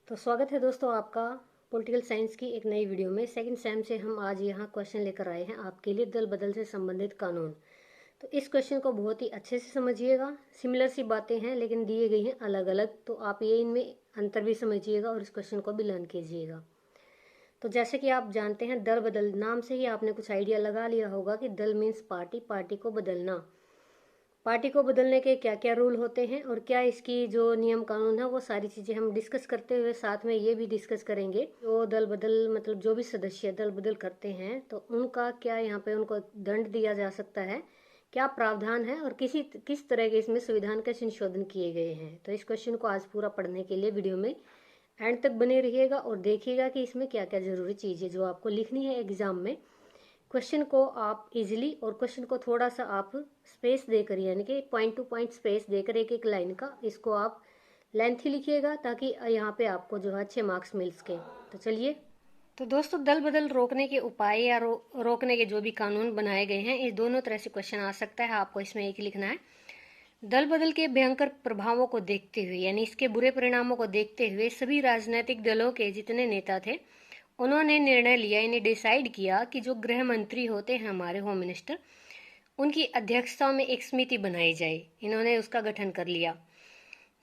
तो स्वागत है दोस्तों आपका पॉलिटिकल साइंस की एक नई वीडियो में। सेकंड सेम से हम आज यहाँ क्वेश्चन लेकर आए हैं आपके लिए, दल बदल से संबंधित कानून। तो इस क्वेश्चन को बहुत ही अच्छे से समझिएगा। सिमिलर सी बातें हैं लेकिन दिए गई हैं अलग अलग, तो आप ये इनमें अंतर भी समझिएगा और इस क्वेश्चन को भी लर्न कीजिएगा। तो जैसे कि आप जानते हैं, दल बदल नाम से ही आपने कुछ आइडिया लगा लिया होगा कि दल मीन्स पार्टी, पार्टी को बदलना। पार्टी को बदलने के क्या क्या रूल होते हैं और क्या इसकी जो नियम कानून है वो सारी चीज़ें हम डिस्कस करते हुए साथ में ये भी डिस्कस करेंगे जो दल बदल मतलब जो भी सदस्य दल बदल करते हैं तो उनका क्या यहाँ पे उनको दंड दिया जा सकता है, क्या प्रावधान है और किस तरह के इसमें संविधान के संशोधन किए गए हैं। तो इस क्वेश्चन को आज पूरा पढ़ने के लिए वीडियो में एंड तक बने रहिएगा और देखिएगा कि इसमें क्या क्या जरूरी चीज़ें जो आपको लिखनी है एग्जाम में। क्वेश्चन को आप इजीली और क्वेश्चन को थोड़ा सा आप स्पेस देकर यानी कि पॉइंट टू पॉइंट स्पेस देकर एक एक लाइन का इसको आप लेंथी लिखिएगा ताकि यहाँ पे आपको जो है अच्छे मार्क्स मिल सके। तो चलिए, तो दोस्तों दल बदल रोकने के उपाय या रोकने के जो भी कानून बनाए गए हैं, ये दोनों तरह से क्वेश्चन आ सकता है। आपको इसमें एक लिखना है, दल बदल के भयंकर प्रभावों को देखते हुए यानी इसके बुरे परिणामों को देखते हुए सभी राजनीतिक दलों के जितने नेता थे उन्होंने निर्णय लिया, इन्हें डिसाइड किया कि जो गृह मंत्री होते हैं हमारे होम मिनिस्टर, उनकी अध्यक्षता में एक समिति बनाई जाए। इन्होंने उसका गठन कर लिया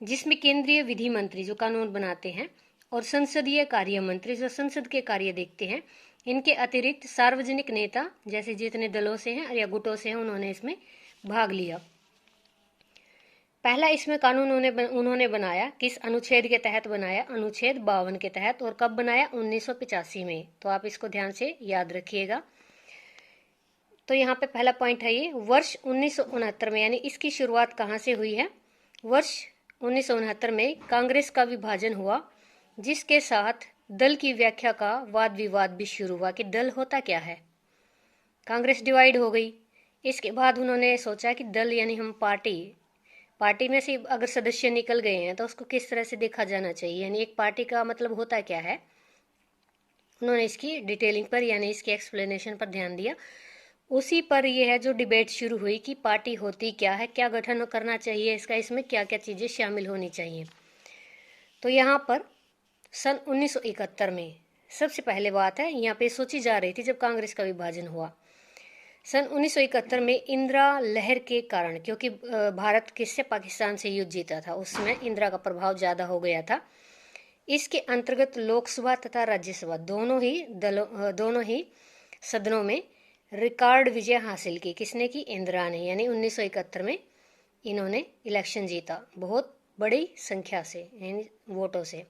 जिसमें केंद्रीय विधि मंत्री जो कानून बनाते हैं और संसदीय कार्य मंत्री जो संसद के कार्य देखते हैं, इनके अतिरिक्त सार्वजनिक नेता जैसे जितने दलों से हैं या गुटों से हैं उन्होंने इसमें भाग लिया। पहला इसमें कानून उन्होंने बनाया किस अनुच्छेद के तहत बनाया? अनुच्छेद 52 के तहत। और कब बनाया? 1985 में। तो आप इसको ध्यान से याद रखिएगा। तो यहाँ पे पहला पॉइंट है ये, वर्ष 1969 में, यानी इसकी शुरुआत कहाँ से हुई है? वर्ष 1969 में कांग्रेस का विभाजन हुआ जिसके साथ दल की व्याख्या का वाद विवाद भी शुरू हुआ कि दल होता क्या है। कांग्रेस डिवाइड हो गई। इसके बाद उन्होंने सोचा कि दल यानी हम पार्टी में से अगर सदस्य निकल गए हैं तो उसको किस तरह से देखा जाना चाहिए, यानी एक पार्टी का मतलब होता क्या है। उन्होंने इसकी डिटेलिंग पर यानी इसकी एक्सप्लेनेशन पर ध्यान दिया। उसी पर यह है जो डिबेट शुरू हुई कि पार्टी होती क्या है, क्या गठन करना चाहिए इसका, इसमें क्या क्या चीज़ें शामिल होनी चाहिए। तो यहाँ पर सन 1971 में सबसे पहले बात है यहाँ पे सोची जा रही थी जब कांग्रेस का विभाजन हुआ सन 1971 में इंदिरा लहर के कारण, क्योंकि भारत किससे पाकिस्तान से युद्ध जीता था, उसमें इंदिरा का प्रभाव ज़्यादा हो गया था। इसके अंतर्गत लोकसभा तथा राज्यसभा दोनों ही सदनों में रिकॉर्ड विजय हासिल की। किसने की? इंदिरा ने, यानी 1971 में इन्होंने इलेक्शन जीता बहुत बड़ी संख्या से यानी वोटों से।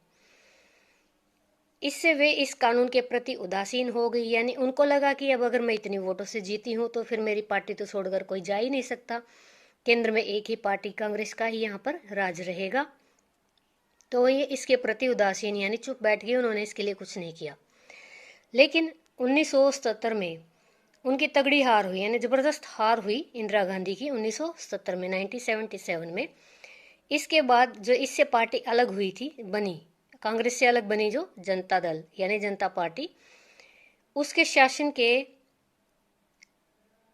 इससे वे इस कानून के प्रति उदासीन हो गई, यानी उनको लगा कि अब अगर मैं इतनी वोटों से जीती हूँ तो फिर मेरी पार्टी तो छोड़कर कोई जा ही नहीं सकता, केंद्र में एक ही पार्टी कांग्रेस का ही यहाँ पर राज रहेगा। तो ये इसके प्रति उदासीन यानी चुप बैठ गए, उन्होंने इसके लिए कुछ नहीं किया। लेकिन 1977 में उनकी तगड़ी हार हुई, यानी जबरदस्त हार हुई इंदिरा गांधी की 1970 में, 1977 में। इसके बाद जो इससे पार्टी अलग हुई थी, बनी कांग्रेस से अलग बनी जो जनता दल यानी जनता पार्टी, उसके शासन के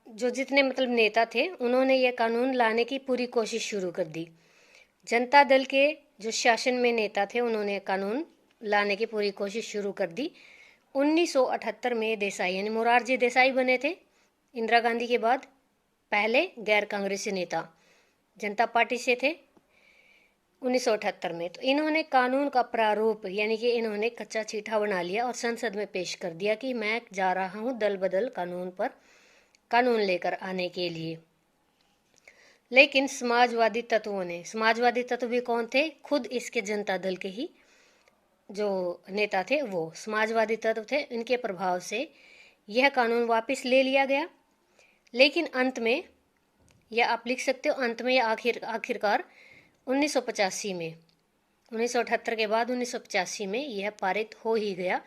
जो जितने मतलब नेता थे उन्होंने यह कानून लाने की पूरी कोशिश शुरू कर दी। जनता दल के जो शासन में नेता थे उन्होंने कानून लाने की पूरी कोशिश शुरू कर दी। 1978 में देसाई यानी मोरारजी देसाई बने थे इंदिरा गांधी के बाद, पहले गैर कांग्रेसी नेता जनता पार्टी से थे 1978 में। तो इन्होंने कानून का प्रारूप यानी कि इन्होंने कच्चा चीठा बना लिया और संसद में पेश कर दिया कि मैं जा रहा हूं दल बदल कानून पर कानून लेकर आने के लिए। लेकिन समाजवादी तत्व भी कौन थे? खुद इसके जनता दल के ही जो नेता थे वो समाजवादी तत्व थे। इनके प्रभाव से यह कानून वापस ले लिया गया। लेकिन अंत में, या आप लिख सकते हो अंत में या आखिरकार 1985 में, 1978 के बाद 1985 में यह पारित हो ही गया।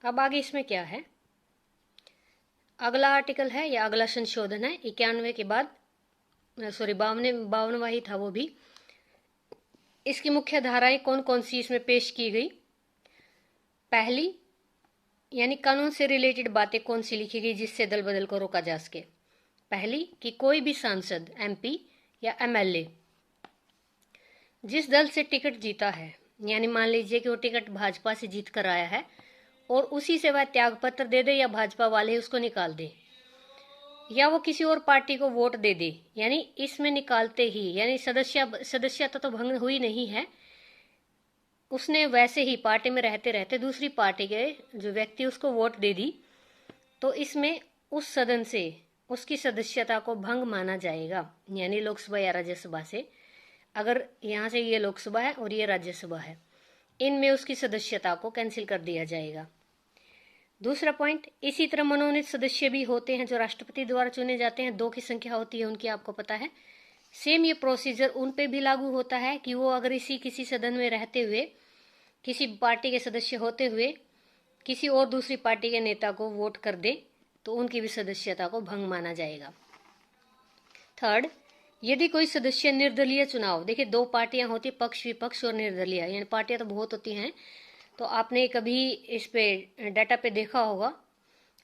अब आगे इसमें क्या है, अगला आर्टिकल है या अगला संशोधन है 91 के बाद, सॉरी 52वां ही था वो भी। इसकी मुख्य धाराएं कौन कौन सी इसमें पेश की गई? पहली, यानी कानून से रिलेटेड बातें कौन सी लिखी गई जिससे दल बदल को रोका जा सके? पहली कि कोई भी सांसद, एमपी या एमएलए जिस दल से टिकट जीता है, यानी मान लीजिए कि वो टिकट भाजपा से जीत कर आया है और उसी से वह त्याग पत्र दे दे या भाजपा वाले उसको निकाल दे, या वो किसी और पार्टी को वोट दे दे, यानी इसमें निकालते ही यानी सदस्यता तो भंग हुई नहीं है, उसने वैसे ही पार्टी में रहते रहते दूसरी पार्टी के जो व्यक्ति उसको वोट दे दी, तो इसमें उस सदन से उसकी सदस्यता को भंग माना जाएगा। यानी लोकसभा या राज्यसभा से, अगर यहाँ से ये लोकसभा है और ये राज्यसभा है, इनमें उसकी सदस्यता को कैंसिल कर दिया जाएगा। दूसरा पॉइंट, इसी तरह मनोनीत सदस्य भी होते हैं जो राष्ट्रपति द्वारा चुने जाते हैं, 2 की संख्या होती है उनकी, आपको पता है। सेम ये प्रोसीजर उन पे भी लागू होता है कि वो अगर किसी सदन में रहते हुए, किसी पार्टी के सदस्य होते हुए किसी और दूसरी पार्टी के नेता को वोट कर दे, तो उनकी भी सदस्यता को भंग माना जाएगा। थर्ड, यदि कोई सदस्य निर्दलीय चुनाव, देखिए 2 पार्टियां होती है, पक्ष विपक्ष और निर्दलीय, यानी पार्टियां तो बहुत होती हैं, तो आपने कभी इस पे डाटा पे देखा होगा,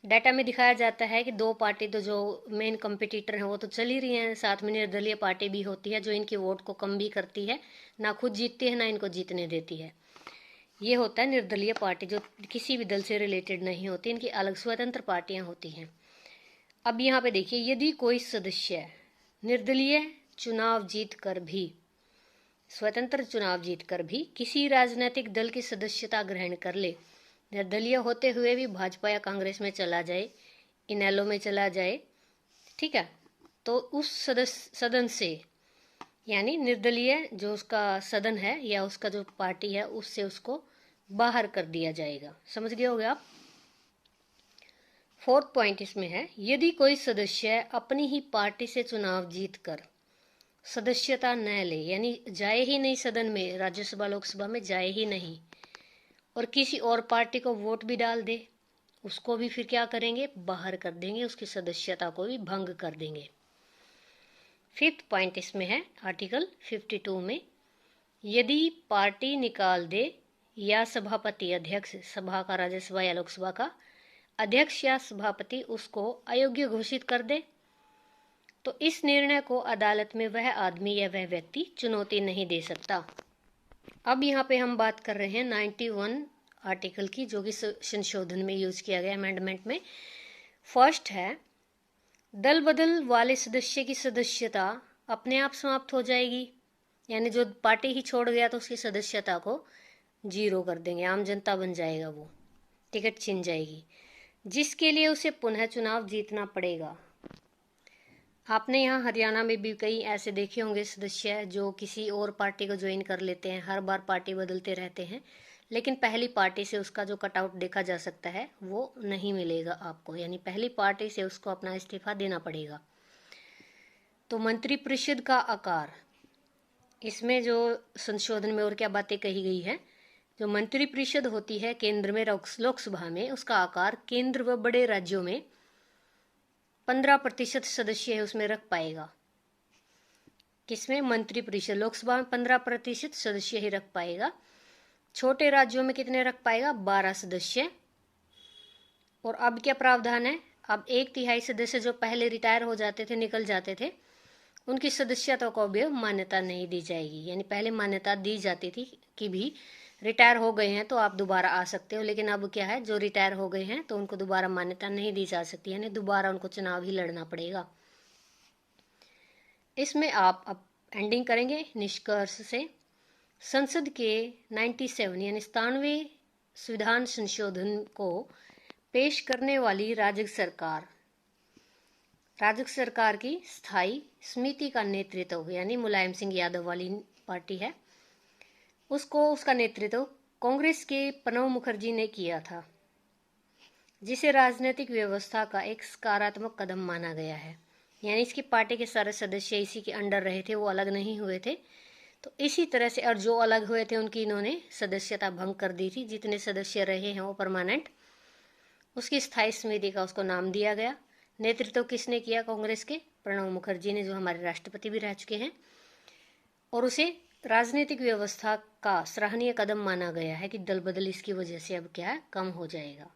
डाटा में दिखाया जाता है कि 2 पार्टी तो जो मेन कंपटीटर हैं वो तो चल ही रही हैं, साथ में निर्दलीय पार्टी भी होती है जो इनकी वोट को कम भी करती है, ना खुद जीतती है ना इनको जीतने देती है। ये होता है निर्दलीय पार्टी, जो किसी भी दल से रिलेटेड नहीं होती, इनकी अलग स्वतंत्र पार्टियां होती हैं। अब यहाँ पे देखिए, यदि कोई सदस्य निर्दलीय चुनाव जीतकर भी, स्वतंत्र चुनाव जीतकर भी किसी राजनीतिक दल की सदस्यता ग्रहण कर ले, निर्दलीय होते हुए भी भाजपा या कांग्रेस में चला जाए, इनेलो में चला जाए, ठीक है, तो उस सदन से, यानी निर्दलीय जो उसका सदन है या उसका जो पार्टी है, उससे उसको बाहर कर दिया जाएगा। समझ गए होंगे आप। फोर्थ पॉइंट इसमें है, यदि कोई सदस्य अपनी ही पार्टी से चुनाव जीतकर सदस्यता न ले, यानी जाए ही नहीं सदन में, राज्यसभा लोकसभा में जाए ही नहीं, और किसी और पार्टी को वोट भी डाल दे, उसको भी फिर क्या करेंगे, बाहर कर देंगे, उसकी सदस्यता को भी भंग कर देंगे। फिफ्थ पॉइंट इसमें है आर्टिकल 52 में, यदि पार्टी निकाल दे या सभापति, अध्यक्ष सभा का, राज्यसभा या लोकसभा का अध्यक्ष या सभापति उसको अयोग्य घोषित कर दे, तो इस निर्णय को अदालत में वह आदमी या वह व्यक्ति चुनौती नहीं दे सकता। अब यहाँ पे हम बात कर रहे हैं 91 आर्टिकल की, जो कि संशोधन में यूज किया गया, अमेंडमेंट में। फर्स्ट है, दल बदल वाले सदस्य की सदस्यता अपने आप समाप्त हो जाएगी, यानी जो पार्टी ही छोड़ गया तो उसकी सदस्यता को 0 कर देंगे, आम जनता बन जाएगा, वो टिकट छिन जाएगी, जिसके लिए उसे पुनः चुनाव जीतना पड़ेगा। आपने यहाँ हरियाणा में भी कई ऐसे देखे होंगे सदस्य जो किसी और पार्टी को ज्वाइन कर लेते हैं, हर बार पार्टी बदलते रहते हैं, लेकिन पहली पार्टी से उसका जो कटआउट देखा जा सकता है वो नहीं मिलेगा आपको, यानी पहली पार्टी से उसको अपना इस्तीफा देना पड़ेगा। तो मंत्रिपरिषद का आकार, इसमें जो संशोधन में और क्या बातें कही गई है, जो मंत्रिपरिषद होती है केंद्र में लोकसभा में, उसका आकार केंद्र व बड़े राज्यों में 15% सदस्य है उसमें रख पाएगा। किसमें, मंत्रिपरिषद, लोकसभा में 15% सदस्य ही रख पाएगा। छोटे राज्यों में कितने रख पाएगा, 12 सदस्य। और अब क्या प्रावधान है, अब 1/3 सदस्य जो पहले रिटायर हो जाते थे, निकल जाते थे, उनकी सदस्यता को भी मान्यता नहीं दी जाएगी। यानी पहले मान्यता दी जाती थी कि भी रिटायर हो गए हैं तो आप दोबारा आ सकते हो, लेकिन अब क्या है, जो रिटायर हो गए हैं तो उनको दोबारा मान्यता नहीं दी जा सकती, यानी दोबारा उनको चुनाव ही लड़ना पड़ेगा। इसमें आप अब एंडिंग करेंगे निष्कर्ष से, संसद के 97 यानी 97वें संविधान संशोधन को पेश करने वाली राज्य सरकार की स्थायी समिति का नेतृत्व, यानी मुलायम सिंह यादव वाली पार्टी है, उसका नेतृत्व कांग्रेस के प्रणब मुखर्जी ने किया था, जिसे राजनीतिक व्यवस्था का एक सकारात्मक कदम माना गया है। यानी इसकी पार्टी के सारे सदस्य इसी के अंडर रहे थे, वो अलग नहीं हुए थे। तो इसी तरह से, और जो अलग हुए थे उनकी इन्होंने सदस्यता भंग कर दी थी, जितने सदस्य रहे हैं वो परमानेंट, उसकी स्थायी समिति का उसको नाम दिया गया। नेतृत्व किसने किया, कांग्रेस के प्रणब मुखर्जी ने, जो हमारे राष्ट्रपति भी रह चुके हैं, और उसे राजनीतिक व्यवस्था का सराहनीय कदम माना गया है कि दल बदल इसकी वजह से अब क्या है, कम हो जाएगा।